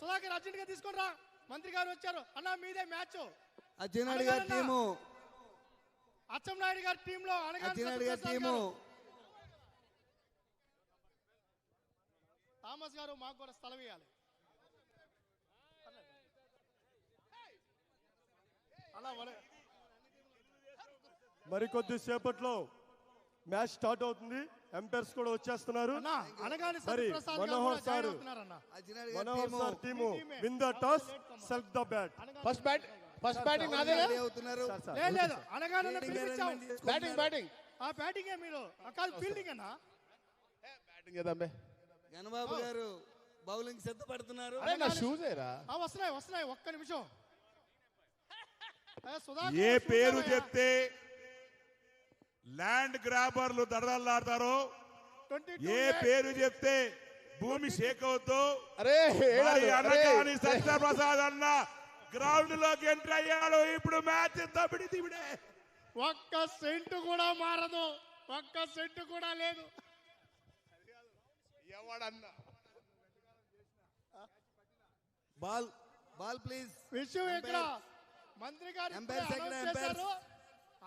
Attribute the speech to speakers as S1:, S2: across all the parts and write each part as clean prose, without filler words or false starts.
S1: Sudhakar urgent గా తీసుకొని రా, మంత్రి గారు వచ్చారు. అన్న మీదే మ్యాచ్.
S2: అచ్చెన్నాయుడు గారి టీము,
S1: అచ్చెన్నాయుడు గారి టీంలో
S2: అచ్చెన్నాయుడు గారి టీము.
S1: థామస్ గారు మాకు కూడా స్థలం ఇవ్వాలి. అలా
S3: మరికొద్ది సేపట్లో మ్యాచ్ స్టార్ట్ అవుతుంది. ఎంపైర్స్ కూడా వచ్చేస్తున్నారు. మరి Manohar sir team win the toss, self the bat.
S4: First batting నాదే
S2: అవుతున్నారు.
S1: లేదు అనగానే
S4: బ్యాటింగ్
S1: ఆ బ్యాటింగ్ మీరు కాదు ఫీల్డింగ్ అన్నా.
S4: బ్యాటింగ్ చేద్దాంబే.
S2: గణబాబు గారు బౌలింగ్ సిద్ధపడుతున్నారు.
S1: వస్తున్నాయి ఒక్క నిమిషం.
S5: ఏ పేరు చెప్తే ల్యాండ్ గ్రాబర్లు దడదల్లాడతారో, ఏ పేరు చెప్తే భూమి షేక్ అవుతూ అనగాని సత్యప్రసాద్ అన్న గ్రౌండ్ లోకి ఎంటర్ అయ్యాడు. ఇప్పుడు మ్యాచ్ తమిడి తిమిడే.
S1: ఒక్క సెంటు కూడా మారదు, ఒక్క సెంటు కూడా లేదు.
S4: ఎవడన్నా
S2: బాల్ ప్లీజ్.
S1: విషయం ఇక్కడ మంత్రి గారు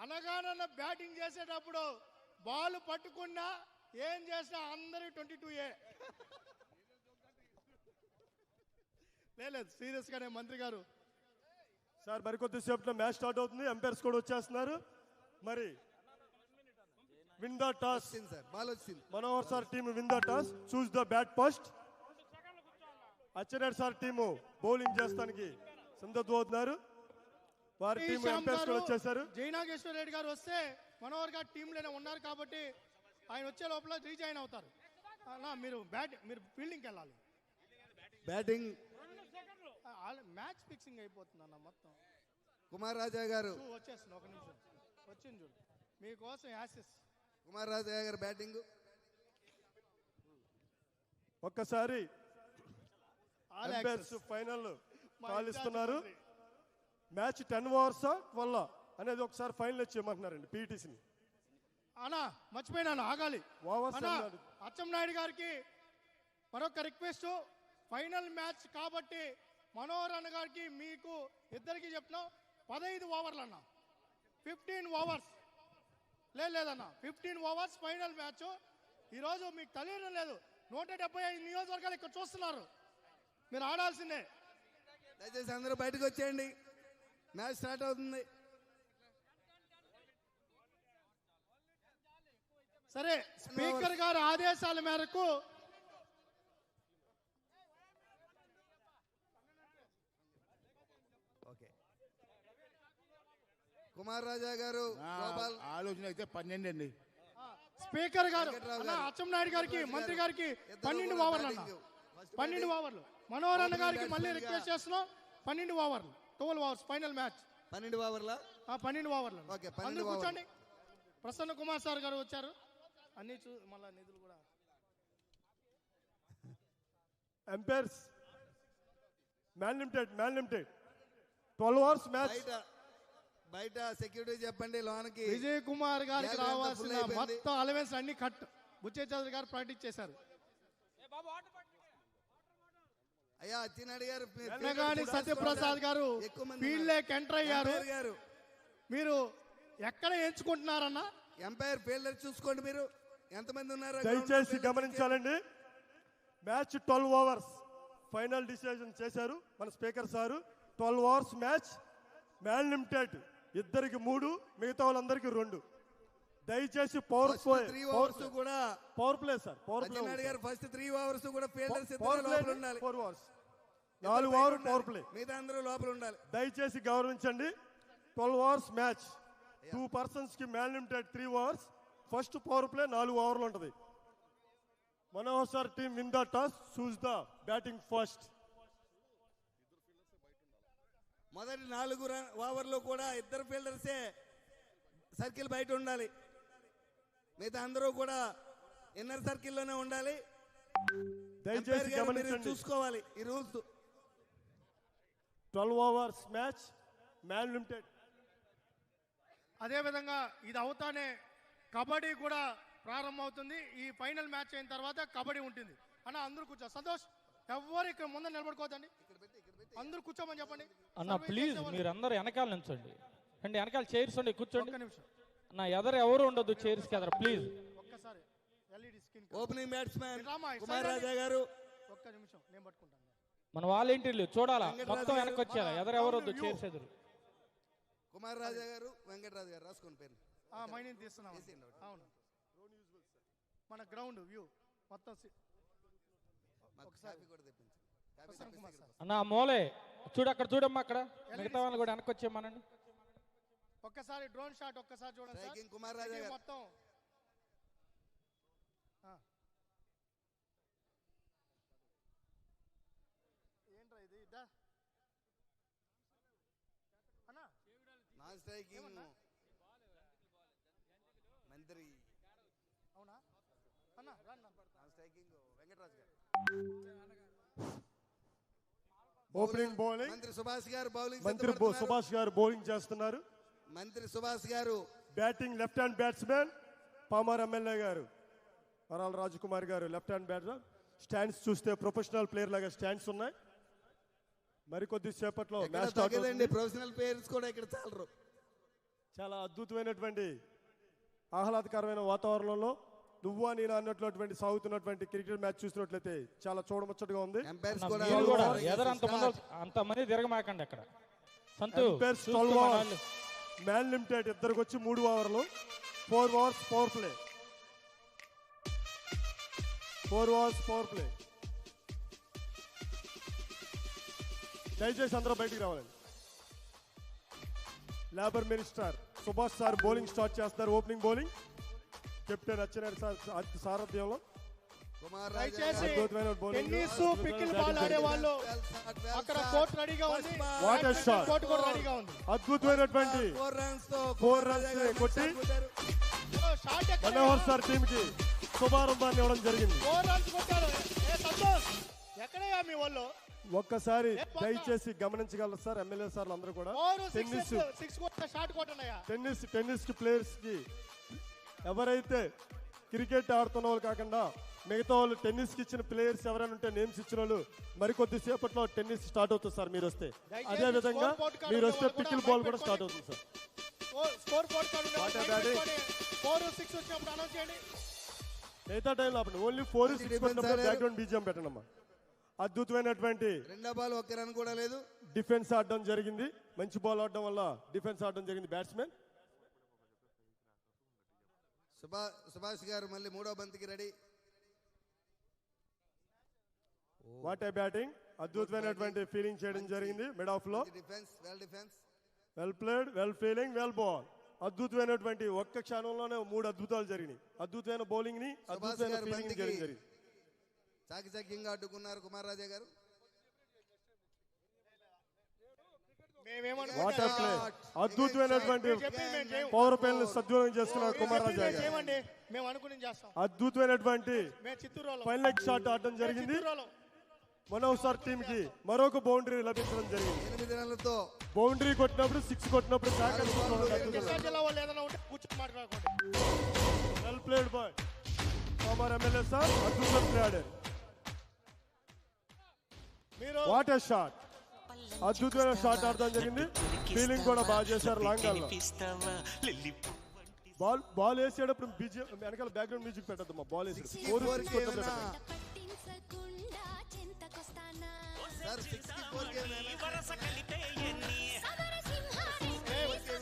S1: అనగానన్న బ్యాటింగ్ చేసేటప్పుడు బాల్ పట్టుకున్నా ఏం చేసినా అందరూ 22A. లేదు సీరియస్ గానే మంత్రి గారు.
S3: సార్ మరికొద్ది సేపట్లో మ్యాచ్ స్టార్ట్ అవుతుంది. ఎంపైర్స్ కూడా వచ్చేస్తున్నారు. మరి విన్ ద టాస్.
S2: బాల్ వచ్చింది.
S3: Manohar sir team win the toss, choose the bat first. Atchannaidu sir team bowling చేస్తానికి సిద్ధమవుతున్నారు. వారి టీం ఎంపైర్స్ కూడా వచ్చేసారు.
S1: జయనాగేశ్వర రెడ్డి గారు వస్తే మనోహర్ గారు టీంలోనే ఉన్నారు కాబట్టి ఆయన వచ్చే లోపల రీజాయిన్ అవుతారు. మీరు ఫీల్డింగ్కి వెళ్ళాలి.
S2: బ్యాటింగ్
S1: మ్యాచ్ ఫిక్సింగ్ అయిపోతుంది అన్న మొత్తం.
S2: కుమార్ రాజా గారు
S1: వచ్చేస్తుంది. ఒక నిమిషం వచ్చింది చూడు మీకోసం యాసెస్.
S2: కుమార్ రాజా గారు బ్యాటింగ్.
S3: ఒక్కసారి ఎంపైర్స్ ఫైనల్ కాల్ ఇస్తున్నారు. మ్యాచ్ 10 ఓవర్స్ 12 అనేది ఒకసారి ఫైనల్ ఇచ్చేయమంటున్నారండి పీటీసీని.
S1: అన్నా మర్చిపోయినాను, ఆగాలి. అచ్చెన్నాయుడు గారికి మరొక రిక్వెస్ట్. ఫైనల్ మ్యాచ్ కాబట్టి మనోహర్ అన్న గారికి మీకు ఇద్దరికి చెప్తున్నాం 15 ఓవర్లు అన్న. 15 ఓవర్స్ లేదన్న, 15 ఓవర్స్ ఫైనల్ మ్యాచ్. ఈరోజు మీకు తెలియడం లేదు, 175 నియోజకవర్గాలు ఇక్కడ చూస్తున్నారు. మీరు ఆడాల్సిందే.
S2: దయచేసి అందరూ బయటకు వచ్చేయండి, మ్యాచ్ స్టార్ట్ అవుతుంది.
S1: సరే స్పీకర్ గారి ఆదేశాల మేరకు
S2: కుమార్ రాజా గారు
S4: ఆలోచన అయితే 12 అండి.
S1: స్పీకర్ గారు అచ్చెన్నాయుడు గారికి మంత్రి గారికి 12 ఓవర్లు అన్న. 12 ఓవర్లు. మనోహర్ అన్న గారికి మళ్ళీ రిక్వెస్ట్ చేస్తున్నాం 12 ఓవర్లు. 12 ఓవర్స్ ఫైనల్ మ్యాచ్.
S2: 12 ఓవర్ల
S1: 12 ఓవర్లు. అందరూ కూర్చోండి. ప్రసన్న కుమార్ సార్ గారు వచ్చారు. అన్ని మళ్ళా నిధులు కూడా.
S3: Umpires man limited 12 overs match.
S2: బయట సెక్యూరిటీ చెప్పండి లోనికి.
S1: విజయ్ కుమార్ గారికి రావాల్సిన మొత్తం అలవెన్స్ అన్ని కట్ బుచ్చే చౌదరి గారు ప్రాక్టీస్ చేశారు.
S2: అయ్యా అచ్చెన్నాయుడు
S1: గారు సత్యప్రసాద్ గారు ఫీల్డ్ లోకి ఎంటర్ అయ్యారు. మీరు ఎక్కడ ఎంచుకుంటున్నారన్నా?
S2: ఎంపైర్ ఫీల్డర్ చూసుకోండి. మీరు ఎంతమంది ఉన్నారు
S3: దయచేసి గమనించాలండి. మ్యాచ్ 12 ఓవర్స్ ఫైనల్ డిసిజన్ చేశారు మన speaker sir. 12 overs match. Man limited ఇద్దరికి 3, మిగతా వాళ్ళందరికీ 2. దయచేసి power play sir. Power play
S2: గారు ఫస్ట్ 3 ఓవర్స్ కూడా ఫీల్డర్స్ ఉండాలి.
S3: 4 ఓవర్స్ 4 ఓవర్ పవర్ ప్లే.
S2: మిగతా అందరూ లోపల ఉండాలి.
S3: దయచేసి గౌరవించండి. 12 ఓవర్స్ మ్యాచ్. 2 పర్సన్స్ కి man limited 3 overs. First power play 4 ఓవర్లు ఉంటుంది. Manohar sir team win the toss, choose the batting first.
S2: మొదటి 4 ఓవర్లు కూడా ఇద్దరు ఫీల్డర్సే సర్కిల్ బయట ఉండాలి. మిగతా అందరూ కూడా ఇన్నర్ సర్కిల్లోనే ఉండాలి.
S3: దయచేసి గమనించండి,
S2: చూసుకోవాలి ఈ rules.
S3: 12 overs match, man limited.
S1: అదేవిధంగా ఇది అవుతానే కబడ్డీ కూడా ప్రారంభమవుతుంది. ఈ ఫైనల్ మ్యాచ్ అయిన తర్వాత కబడ్డీ ఉంటుంది అన్న. అందరూ కూర్చో. సంతోష్ ఎవరు ఇక్కడ ముందర నిలబడుకోవద్దండి, అందరూ కూర్చోమని చెప్పండి.
S6: అన్న ప్లీజ్ మీరు అందరు వెనకాల నుంచండి అండి, వెనకాల చైర్స్ ఉండి కూర్చోండి.
S1: ఒక్క నిమిషం,
S6: నా ఎదరు ఎవరు ఉండొద్దు చైర్స్ కి ఎదర ప్లీజ్.
S1: ఒక్కసారి LED screen
S2: opening batsmen
S1: Rama,
S2: Kumar Raja గారు.
S1: ఒక్క నిమిషం నేను పట్టుకుంటాను.
S6: మన వాలంటీర్లు చూడాలా
S2: వెంకటరాజు
S6: మొత్తం
S2: గారు,
S6: వెనక్కి వచ్చారా, ఎదరు ఎవరు వద్దు చైర్స్ ఎదురు.
S2: కుమార్ రాజా గారు, వెంకటరాజు గారు రాసుకోండి పేరు.
S1: మైనింగ్ తీస్తున్నాం. అవును, మన గ్రౌండ్ వ్యూ మొత్తం
S2: మాకు కాఫీ కూడా తెప్పించండి. కాఫీ తెప్పిస్తే ఇక్కడ
S6: అన్న మోలే చూడు, అక్కడ చూడమ్మా, అక్కడ మిగతా వాళ్ళు కూడా వెనక్కి వచ్చేయమనండి.
S1: ఒక్కసారి డ్రోన్ షాట్ ఒక్కసారి చూడండి సార్.
S2: స్ట్రైకింగ్ కుమార్ రాజా గారు.
S1: మొత్తం ఏంట్రా ఇది ఇద్దా అన్నా,
S2: నాన్ స్ట్రైకింగ్ మంత్రి.
S1: అవునా అన్నా, రన్నా
S2: నాన్ స్ట్రైకింగ్ వెంకటరాజు గారు.
S3: ఓపెనింగ్ బౌలింగ్
S2: మంత్రి సుభాష్ గారు బౌలింగ్
S3: మంత్రి సుభాష్ గారు బౌలింగ్ చేస్తున్నారు.
S2: మంత్రి సుభాష్ గారు
S3: batting left hand batsmen Pamarru MLA గారు వరాల రాజకుమార్ గారు లెఫ్ట్ హ్యాండ్ బ్యాట్స్మెన్. స్టాండ్స్ చూస్తే ప్రొఫెషనల్ ప్లేయర్ లాగా స్టాండ్స్ ఉన్నాయి. మరికొద్ది సేపట్లో మ్యాచ్ స్టార్ట్ అవుతుంది.
S2: ప్రొఫెషనల్ ప్లేయర్స్ కూడా ఇక్కడ చాలరు.
S3: చాలా అద్భుతమైనటువంటి ఆహ్లాదకరమైన వాతావరణంలో నువ్వా నేను అన్నటువంటి సాగుతున్నటువంటి క్రికెట్ మ్యాచ్ చూసినట్లయితే చాలా చూడముచ్చటగా ఉంది.
S2: ఎంపైర్స్
S6: అన్న,
S2: కూడా
S6: మీరు కూడా ఎదరు అంతమంది తిరగమాకండి అక్కడ. సంతు
S3: ఎంపైర్స్ 12 ఓవర్స్ మ్యాన్ లిమిటెడ్ ఇద్దరికి వచ్చి 3 ఓవర్లు 4 overs power play 4 overs power play. దయచేసి అందరూ బయటికి రావాలండి. Labour minister Subhash sir bowling start చేస్తారు. Opening bowling captain Atchannaidu sir సారథ్యంలో.
S2: కుమార్ రాజా
S1: దయచేసి
S3: అద్భుతమైన bowling.
S1: టెన్నిస్ పికిల్ బాల్ ఆడే వాళ్ళు అక్కడ కోర్ట్ రెడీగా ఉంది.
S3: What a shot.
S1: కోర్ట్ కూడా రెడీగా ఉంది.
S3: అద్భుతమైనటువంటి
S2: 4 రన్స్ తో
S3: 4 రన్స్ కొట్టి
S1: షాట్ ఎక్కడ?
S3: మనోహర్ సార్ టీమ్ కి శుభారంభాన్ని ఇవ్వడం జరిగింది.
S1: 4 రన్స్ కొట్టారు. ఏ సంతోష్, ఎక్కడయ్యా మీ వాళ్ళు?
S3: ఒక్కసారి దయచేసి గమనించగలరు సార్ ఎమ్మెల్యే సార్లు అందరూ కూడా.
S1: 4
S3: టెన్నిస్
S1: 6 కొట్ట షాట్ కొట్టనయ్యా.
S3: టెన్నిస్ కి ప్లేయర్స్ కి ఎవరైతే క్రికెట్ ఆడుతున్న వాళ్ళు కాకుండా మిగతా వాళ్ళు టెన్నిస్ కి ఇచ్చిన ప్లేయర్స్ ఎవరైనా ఉంటే నేమ్స్ ఇచ్చిన వాళ్ళు మరికొద్ది సేపట్లో టెన్నిస్ స్టార్ట్ అవుతుంది సార్. మీరు వస్తే అదే విధంగా మీరు వస్తే పికిల్ బాల్ కూడా స్టార్ట్ అవుతుంది sir.
S1: Score board card
S3: What a batting.
S1: 4 6 వచ్చినప్పుడు అనౌన్స్ చేయండి.
S3: మిగతా టైంలో ఆపండి. ఓన్లీ 4 6 కొట్టినప్పుడు బ్యాక్గ్రౌండ్ బీజియం పెట్టండి అమ్మా. అద్భుతమైనటువంటి
S2: రెండో బాల్ ఒక్క రన్ కూడా లేదు.
S3: డిఫెన్స్ ఆడడం జరిగింది. మంచి బాల్ ఆడడం వల్ల డిఫెన్స్ ఆడడం జరిగింది బ్యాట్స్మెన్.
S2: సుభాష్ గారు మళ్ళీ మూడో బంతికి రెడీ.
S3: What a batting. అద్భుతమైనటువంటి ఫీలింగ్ చేయడం జరిగింది మిడ్ ఆఫ్ లో.
S2: Defence
S3: well played, well feeling, well ball. అద్భుతమైనటువంటి ఒక్క క్షణంలోనే 3 అద్భుతాలు జరిగినాయి. అద్భుతమైన బౌలింగ్ ని అద్భుతమైన ఫీలింగ్ జరిగింది.
S2: చాకిచక్యంగా అడ్డుకున్నారు కుమార్ రాజా గారు.
S3: What a play. అద్భుతమైనటువంటి పవర్ ప్లే సద్వినియోగం చేసుకున్నారు కుమార్ రాజా గారు.
S1: మేము అనుకుని చేస్తాం.
S3: అద్భుతమైనటువంటి
S1: మేము చిత్తూరులో
S3: ఫైనల్ షాట్ ఆడడం జరిగింది. మనోహర్ సార్ టీమ్ కి మరొక బౌండరీ లభించడం జరిగింది.
S2: 8 రన్లతో
S3: బౌండరీ కొట్టినప్పుడు 6 కొట్టినప్పుడు
S1: జిల్లా వాళ్ళు ఏదైనా ఉంటే కూర్చొని మాట్లాడుకోండి.
S3: Well played boy Kumar MLA sir. అద్భుతం ప్లే ఆడారు.
S1: మీరు
S3: వాట్ ఏ షాట్. అద్భుతమైన షాట్ ఆడడం జరిగింది. ఫీలింగ్ కూడా బాగా చేశారు. లాంగ్ బాల్ బాల్ వేసేటప్పుడు వెనకాల బ్యాక్గ్రౌండ్ మ్యూజిక్ పెట్టద్దమ్మా. బాల్ వేసి 4
S2: సార్ 64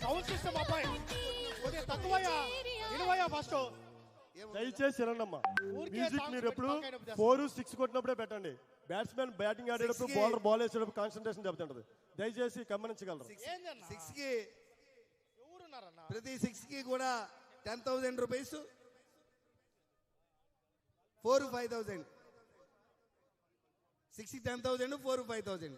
S1: సౌండ్ సిస్టమ్ అబ్బాయి కొద్దిగా తక్కువయ్యా, వినవయ్యా ఫస్ట్.
S3: దయచేసి వినండమ్మా. మ్యూజిక్ మీరు ఎప్పుడు 4 6 కొట్టినప్పుడే పెట్టండి. బ్యాట్స్మెన్ బ్యాటింగ్ ఆడేటప్పుడు బౌలర్ బాల్ వేసేటప్పుడు కాన్సన్ట్రేషన్ దెబ్బతింటది. దయచేసి గమనించగలరు.
S2: 6 కి
S1: ఎవరున్నారన్న?
S2: ప్రతి 6 కి కూడా 10,000 రూపీస్. 4 5,000. 6 కి 10,000, 4 5,000.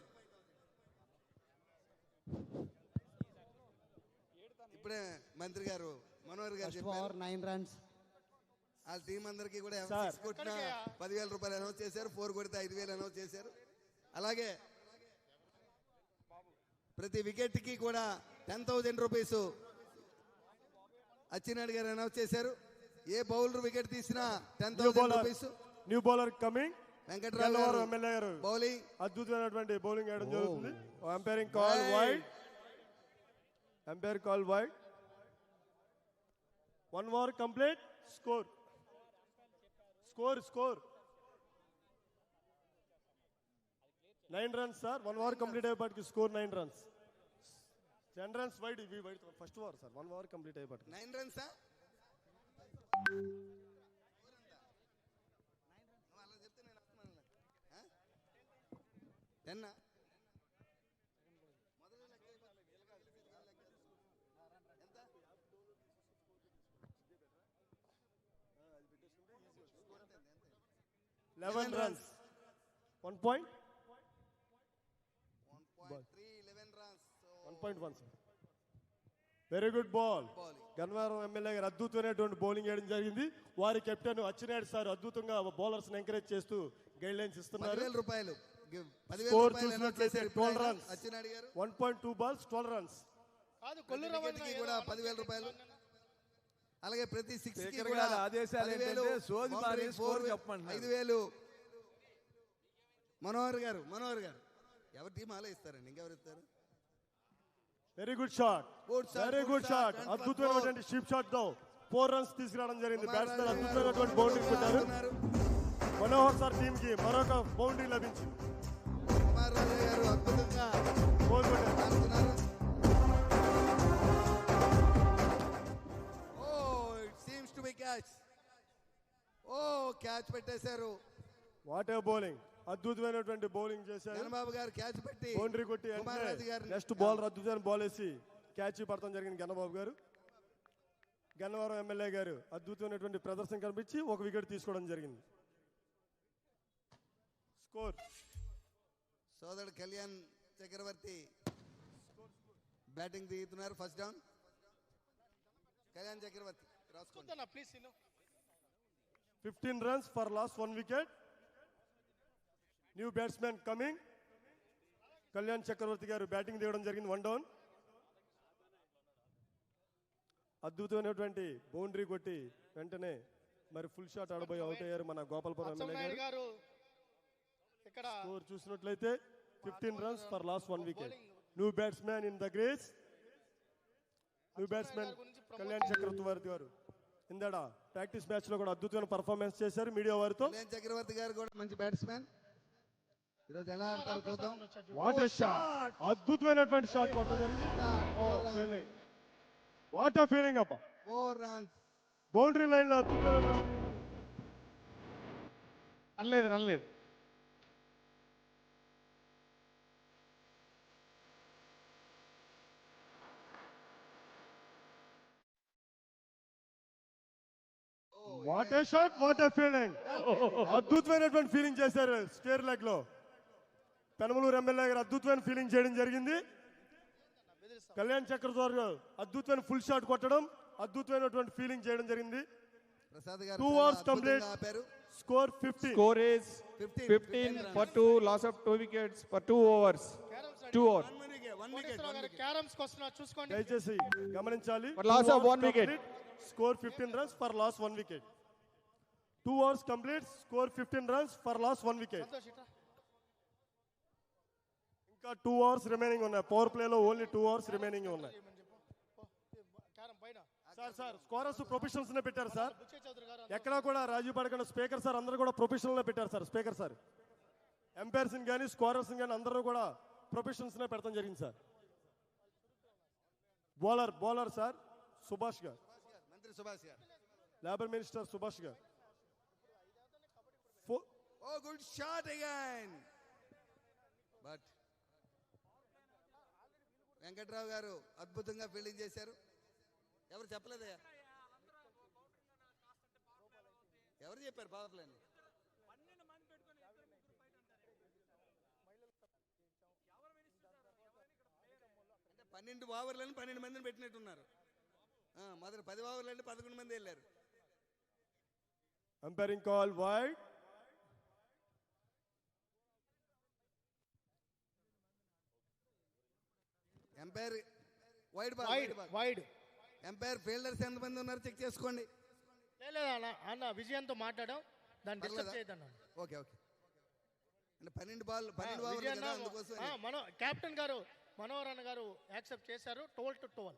S2: ఇప్పుడే మంత్రి గారు మనోహర్ గారు చెప్పారు
S7: 9 runs.
S2: ఆ టీం అందరికీ కూడా
S3: సార్.
S2: 6 కొట్టిన 10,000 రూపాయలు అనౌన్స్ చేశారు. 4 కొడితే 5,000 అనౌన్స్ చేశారు. అలాగే ప్రతి వికెట్ కి కూడా 10,000 రూపీస్ అచ్చినాయుడు గారు అనౌన్స్ చేశారు. ఏ బౌలర్ వికెట్ తీసినా 10,000 rupees.
S3: New bowler coming
S2: Venkatrao
S3: Gannavaram
S2: గారు
S3: ఎమ్మెల్యే గారు
S2: బౌలింగ్.
S3: అద్భుతమైనటువంటి బౌలింగ్ వేయడం జరుగుతుంది. Umpiring call wide. Umpire call wide. 1 over complete. Score 9 runs sir. 1 over complete అయ్యేపాటికి స్కోర్ 9 runs. 10 runs wide. ఇవి wide first over sir. 1 over complete అయ్యేపాటికి
S2: 9 runs. అలా చెప్తే నేను వస్తున్నాను. 10. మొదటి లెక్క ఎంత?
S3: 11 runs. 1 point.
S2: 1.3 11 runs.
S3: 1.1 sir. Very good ball. Gannavaram MLA గారు అద్భుతమైనటువంటి బౌలింగ్ వేయడం జరిగింది. వారి కెప్టెన్ అచ్చినాయుడు సార్ అద్భుతంగా బౌలర్స్ ఎంకరేజ్ చేస్తూ గైడ్ లైన్స్ ఇస్తున్నారు.
S2: 10,000 రూపాయలు. 10,000
S3: స్కోర్
S2: రూపాయలు
S3: చూసినట్లయితే 12 runs.
S2: అచ్చినాయుడు గారు
S3: 1.2 balls 12 runs.
S1: కాదు కొల్లు
S2: వికెట్కి కూడా 10,000 రూపాయలు. అలాగే ప్రతి 6 కి
S7: స్పీకర్
S2: కూడా
S7: గారి ఆదేశాలు
S2: 10,000.
S7: ఏంటంటే సోది మారి స్కోర్ చెప్పమంటున్నారు.
S2: 5,000. మనోహర్ గారు ఎవరి టీం అలా ఇస్తారండి, ఇంకెవరు ఇస్తారు?
S3: Very good shot. Very good shot. అద్భుతమైనటువంటి షిప్ షాట్ తో 4 runs తీసుకురావడం జరిగింది. బ్యాట్స్మెన్ అద్భుతమైనటువంటి బౌండరీ కొట్టారు. మనోహర్ సార్ టీమ్ కి మరొక బౌండరీ లభించింది.
S2: కుమార్ రాజు గారు అద్భుతంగా
S3: బౌల్ కొట్టారు.
S2: ఆడుతున్నారు. It seems to be catch. Catch పెట్టేశారు.
S3: What a bowling. అద్భుతమైనటువంటి బౌలింగ్ చేశారు.
S2: గణబాబు గారు క్యాచ్ పెట్టి
S3: బౌండరీ కొట్టి
S2: కుమార్ రాజు గారు
S3: నెక్స్ట్ బౌలర్ అద్భుతమైన బాల్ వేసి క్యాచ్ పడతాం జరిగింది గన్నబాబు గారు. గన్నవరం ఎమ్మెల్యే గారు అద్భుతమైనటువంటి ప్రదర్శన కనిపించి ఒక వికెట్ తీసుకోవడం జరిగింది. స్కోర్
S2: సోదరుడు కళ్యాణ్ చక్రవర్తి బ్యాటింగ్ దిగుతున్నారు. First down. కళ్యాణ్ చక్రవర్తి రాసుకోండి.
S1: Please
S3: 15 runs for loss 1 wicket. New batsmen coming. Kalyan Chakravarthy గారు బ్యాటింగ్ దిగడం జరిగింది. 1 down. అద్భుతమైనటువంటి బౌండరీ కొట్టి వెంటనే మరి ఫుల్ షాట్ ఆడబోయి అవుట్ అయ్యారు మన గోపాలపురం ఎమ్మెల్యే గారు.
S1: ఇక్కడ
S3: స్కోర్ చూసినట్లయితే 15 runs for loss 1 wicket. New batsmen in the crease. New batsmen Kalyan Chakravarthy గారు ఇందాడ ప్రాక్టీస్ మ్యాచ్ లో కూడా అద్భుతమైన పర్ఫార్మెన్స్ చేశారు మీడియా వారితో.
S2: కళ్యాణ్ చక్రవర్తి గారు కూడా మంచి బ్యాట్స్మెన్. ఈరోజు ఎలా ఆడతారు చూద్దాం.
S3: What a shot. అద్భుతమైనటువంటి షాట్ కొట్టడం. వాట్ ఏ ఫీలింగ్ అబ్బా.
S2: 4 runs.
S3: బౌండరీ లైన్ లో అద్భుతమైన
S4: అనలేదు
S3: what a shot. What a feeling. అద్భుతమైనటువంటి ఫీలింగ్ చేశారు స్క్వేర్ లెగ్ లో. పెనమలూరు ఎమ్మెల్యే గారు అద్భుతమైన ఫీలింగ్ చేయడం జరిగింది. కళ్యాణ్ చక్రవర్తి గారు అద్భుతమైన ఫుల్ షాట్ కొట్టడం, అద్భుతమైనటువంటి ఫీలింగ్ చేయడం జరిగింది.
S2: ప్రసాద్ గారు
S3: 2 overs complete.
S2: ఆపారు.
S3: Score 15.
S7: Score is
S2: 15
S7: for 2, loss of 2 wickets for 2 overs. 2 overs.
S2: 1 wicket.
S1: Carroms వస్తున్నా చూసుకోండి.
S3: దయచేసి గమనించాలి.
S7: For loss of 1 wicket.
S3: Score 15 runs for loss 1 wicket. 2 overs complete. Score 15 runs for loss 1 wicket. ఇంకా 2 hours remaining ఉన్నాయి. Power play లో only 2 hours remaining ఉన్నాయి. Sir scorers professionals నే పెట్టారు సార్. ఎక్కడా కూడా రాజీ పడకుండా స్పీకర్ సార్ అందరూ కూడా ప్రొఫెషనల్ నే పెట్టారు సార్. స్పీకర్ సార్ ఎంపైర్స్ కానీ స్కోరర్స్ కానీ అందరూ కూడా ప్రొఫెషనల్స్ నే పెడతాం జరిగింది సార్. బౌలర్ సార్ సుభాష్ గారు,
S2: మంత్రి సుభాష్ గారు,
S3: లేబర్ మినిస్టర్ సుభాష్ గారు.
S2: Good shot again. But Venkatrao గారు అద్భుతంగా ఫీల్డింగ్ చేశారు. ఎవరు చెప్పలేదయ్యా? ఎవరు చెప్పారు పవర్ ప్లే అని? అంటే 12 ఓవర్లను 12 మందిని పెట్టినట్టున్నారు. మొదటి 10 ఓవర్లు అంటే 11 మంది వెళ్ళారు.
S3: Umpiring call wide.
S2: Umpire wide. Umpire fielders ఎంతమంది ఉన్నారు చెక్ చేసుకోండి.
S1: లేదా అన్న విజయంతో మాట్లాడాం, దాన్ని డిస్టర్బ్ చేయొద్దన్న.
S2: ఓకే. అంటే 12 ఓవర్లు కదా, అందుకోసం
S1: కెప్టెన్ గారు మనోహర్ అన్న గారు యాక్సెప్ట్ చేశారు 12-12.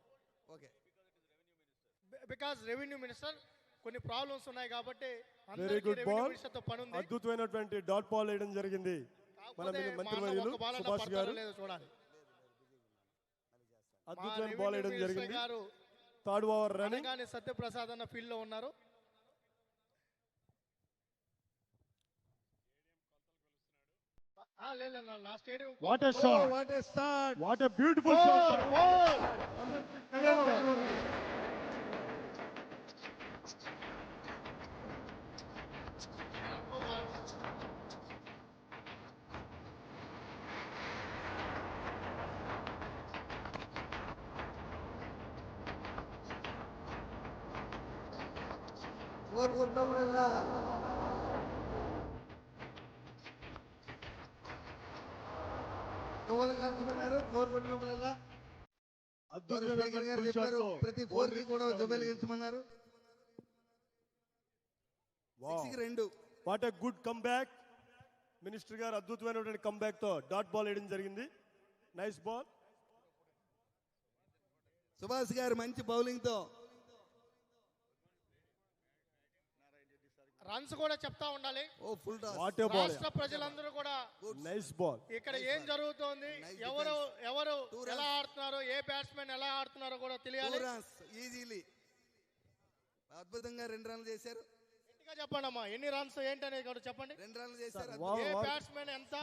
S2: ఓకే.
S1: బికాజ్ రెవెన్యూ మినిస్టర్ కొన్ని ప్రాబ్లమ్స్ ఉన్నాయి కాబట్టి
S3: వెరీ గుడ్ బాల్,
S1: మినిస్టర్తో పని ఉంది.
S3: అద్భుతమైనటువంటి డాట్ బాల్ వేయడం జరిగింది మన మంత్రివర్యులు సుభాష్ గారు.
S1: చూడాలి,
S3: అద్భుతమైన బాల్ వేయడం జరిగింది. Third over running.
S1: సత్యప్రసాద్ అన్న ఫీల్డ్ లో ఉన్నారు.
S3: What a shot!
S2: What a start!
S3: What a beautiful shot!
S2: ప్రతి 4 కి కూడా వెలిగించమన్నారు. 2.
S3: What a good comeback. Minister గారు అద్భుతమైనటువంటి కమ్బ్యాక్ తో డాట్ బాల్ వేయడం జరిగింది. Nice ball.
S2: సుభాష్ గారు మంచి బౌలింగ్ తో
S1: రన్స్ కూడా చెప్తా ఉండాలి.
S2: Oh full toss.
S3: What a ball.
S1: రాష్ట్ర ప్రజలందరూ కూడా
S3: నైస్ బాల్.
S1: ఇక్కడ ఏం జరుగుతోంది, ఎవరు ఎలా ఆడుతున్నారో, ఏ బ్యాట్స్మెన్ ఎలా ఆడుతున్నారో కూడా తెలియాలి.
S2: ఈజీలీ అద్భుతంగా 2 రన్లు చేశారు.
S1: గట్టిగా చెప్పండి అమ్మా, ఎన్ని రన్స్ ఏంటనేది కూడా చెప్పండి.
S2: 2 రన్లు చేశారు.
S1: ఏ బ్యాట్స్మెన్ ఎంత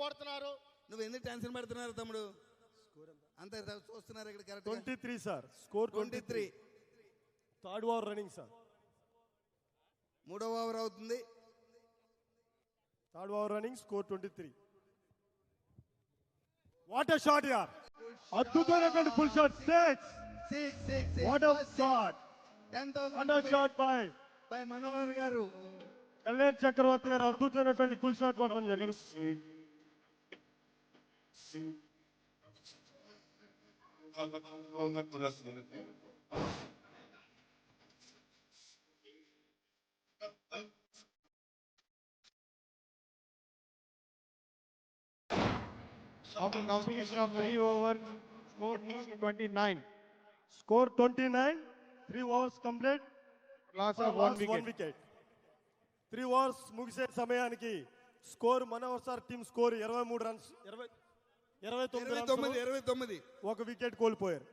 S1: కొడుతున్నారు?
S2: నువ్వు ఎందుకు టెన్షన్ పడుతున్నారు తమ్ముడు? అంత చూస్తున్నారు ఇక్కడ. Correct
S3: 23 sir, score 23. Third over running sir.
S2: 3వ ఓవర్ అవుతుంది.
S3: Third over running, score 23. What a shot యార్. అద్భుతమైనటువంటి full shot. 6. What a shot. 10,000 shot by
S2: Manohar గారు.
S3: కళ్యాణ్ చక్రవర్తి గారు అద్భుతమైనటువంటి ఫుల్ షాట్ కొట్టడం జరిగింది.
S7: After completion of 3 overs, score 29.
S3: Score 29. 3 overs complete.
S7: Loss of 1 wicket.
S3: 3 overs ముగిసే సమయానికి score Manohar sir team score 23 runs.
S2: 29.
S3: ఒక వికెట్ కోల్పోయారు.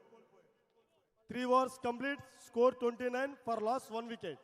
S3: 3 overs complete. Score 29 for loss 1 wicket.